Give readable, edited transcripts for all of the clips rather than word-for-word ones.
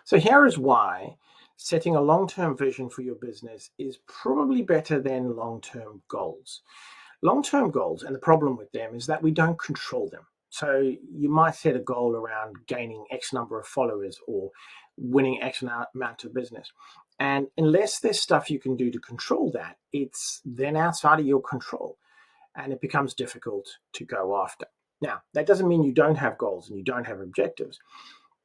So here is why setting a long-term vision for your business is probably better than long-term goals. Long-term goals, and the problem with them is that we don't control them. So you might set a goal around gaining X number of followers or winning X amount of business. And unless there's stuff you can do to control that, it's then outside of your control and it becomes difficult to go after. Now, that doesn't mean you don't have goals and you don't have objectives.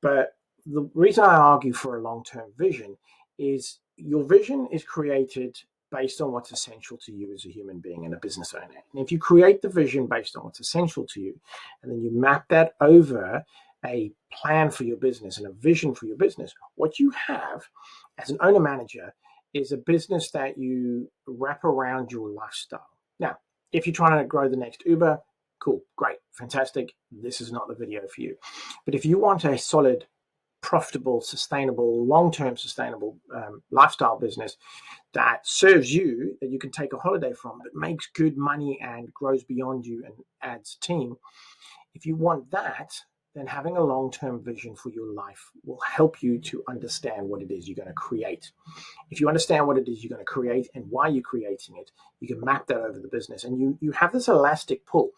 But the reason I argue for a long-term vision is your vision is created based on what's essential to you as a human being and a business owner. And if you create the vision based on what's essential to you, and then you map that over a plan for your business and a vision for your business, what you have as an owner manager is a business that you wrap around your lifestyle. Now, if you're trying to grow the next Uber, cool, great, fantastic. This is not the video for you. But if you want a solid, profitable, sustainable, long-term sustainable lifestyle business that serves you, that you can take a holiday from, but makes good money and grows beyond you and adds team, if you want that, then having a long-term vision for your life will help you to understand what it is you're going to create. If you understand what it is you're going to create and why you're creating it, you can map that over the business, and you have this elastic pull.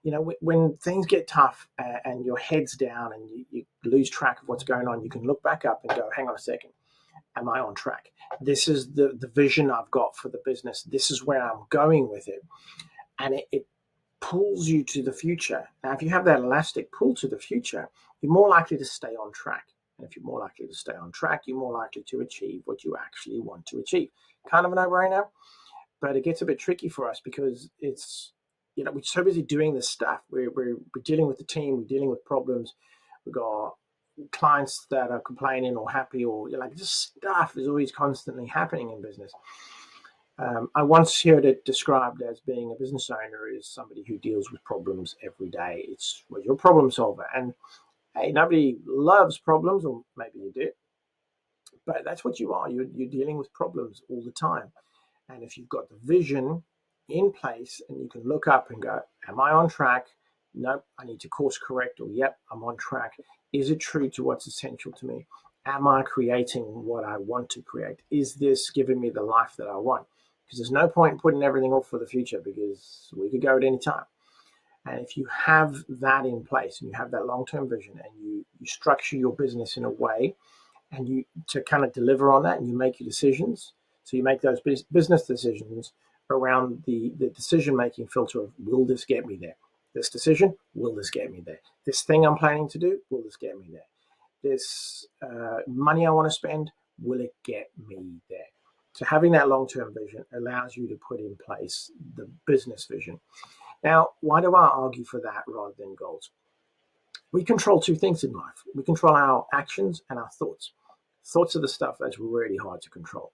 You know, when things get tough and your head's down and you lose track of what's going on, you can look back up and go, hang on a second, am I on track? This is the vision I've got for the business. This is where I'm going with it. And it pulls you to the future. Now, if you have that elastic pull to the future, you're more likely to stay on track. And if you're more likely to stay on track, you're more likely to achieve what you actually want to achieve. Kind of a no-brainer, but it gets a bit tricky for us because it's, you know, we're so busy doing this stuff. We're dealing with the team, we're dealing with problems. We've got clients that are complaining or happy, or like just stuff is always constantly happening in business. I once heard it described as being a business owner is somebody who deals with problems every day. It's well, you're a problem solver, and hey, nobody loves problems, or maybe you do, but that's what you are. You're dealing with problems all the time. And if you've got the vision in place and you can look up and go, am I on track? Nope, I need to course correct, or yep, I'm on track. Is it true to what's essential to me? Am I creating what I want to create? Is this giving me the life that I want? Because there's no point in putting everything off for the future because we could go at any time. And if you have that in place and you have that long-term vision and you structure your business in a way and you to kind of deliver on that and you make your decisions, so you make those business decisions around the decision-making filter of, will this get me there? This decision, will this get me there? This thing I'm planning to do, will this get me there? This money I want to spend, will it get me there? So having that long-term vision allows you to put in place the business vision. Now, why do I argue for that rather than goals? We control two things in life. We control our actions and our thoughts. Thoughts are the stuff that's really hard to control.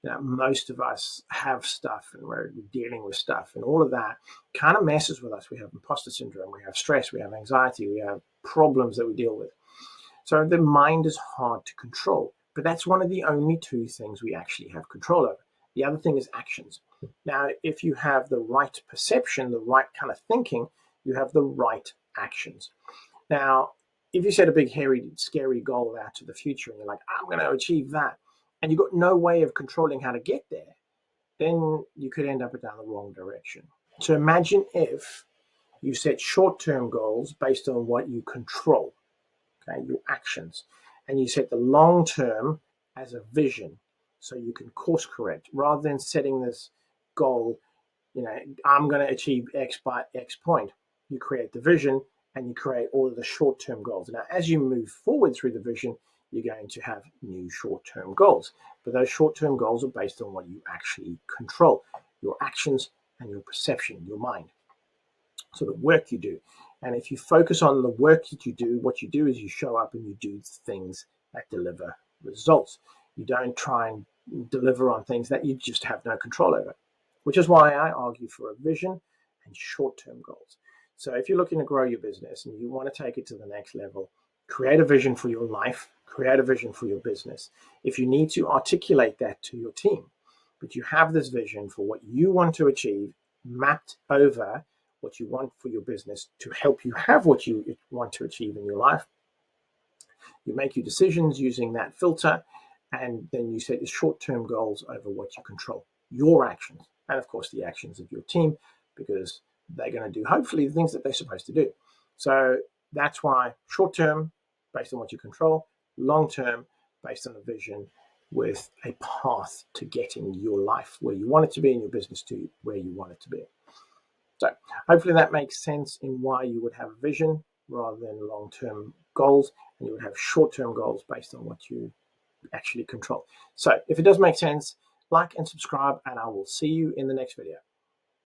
You know, most of us have stuff and we're dealing with stuff, and all of that kind of messes with us. We have imposter syndrome, we have stress, we have anxiety, we have problems that we deal with. So the mind is hard to control, but that's one of the only two things we actually have control over. The other thing is actions. Now, if you have the right perception, the right kind of thinking, you have the right actions. Now, if you set a big, hairy, scary goal out to the future and you're like, I'm going to achieve that, and you've got no way of controlling how to get there, then you could end up down the wrong direction. So imagine if you set short-term goals based on what you control, okay, your actions, and you set the long-term as a vision so you can course correct rather than setting this goal, you know, I'm going to achieve X by X point. You create the vision and you create all of the short-term goals. Now, as you move forward through the vision, you're going to have new short-term goals. But those short-term goals are based on what you actually control, your actions and your perception, your mind. So the work you do. And if you focus on the work that you do, what you do is you show up and you do things that deliver results. You don't try and deliver on things that you just have no control over, which is why I argue for a vision and short-term goals. So if you're looking to grow your business and you want to take it to the next level, create a vision for your life, create a vision for your business. If you need to articulate that to your team, but you have this vision for what you want to achieve mapped over what you want for your business to help you have what you want to achieve in your life, You make your decisions using that filter, and then you set your short-term goals over what you control, your actions, and of course the actions of your team, because they're going to do hopefully the things that they're supposed to do. So that's why short-term, based on what you control, long-term, based on a vision with a path to getting your life where you want it to be and your business to where you want it to be. So hopefully that makes sense in why you would have a vision rather than long-term goals, and you would have short-term goals based on what you actually control. So if it does make sense, like and subscribe, and I will see you in the next video.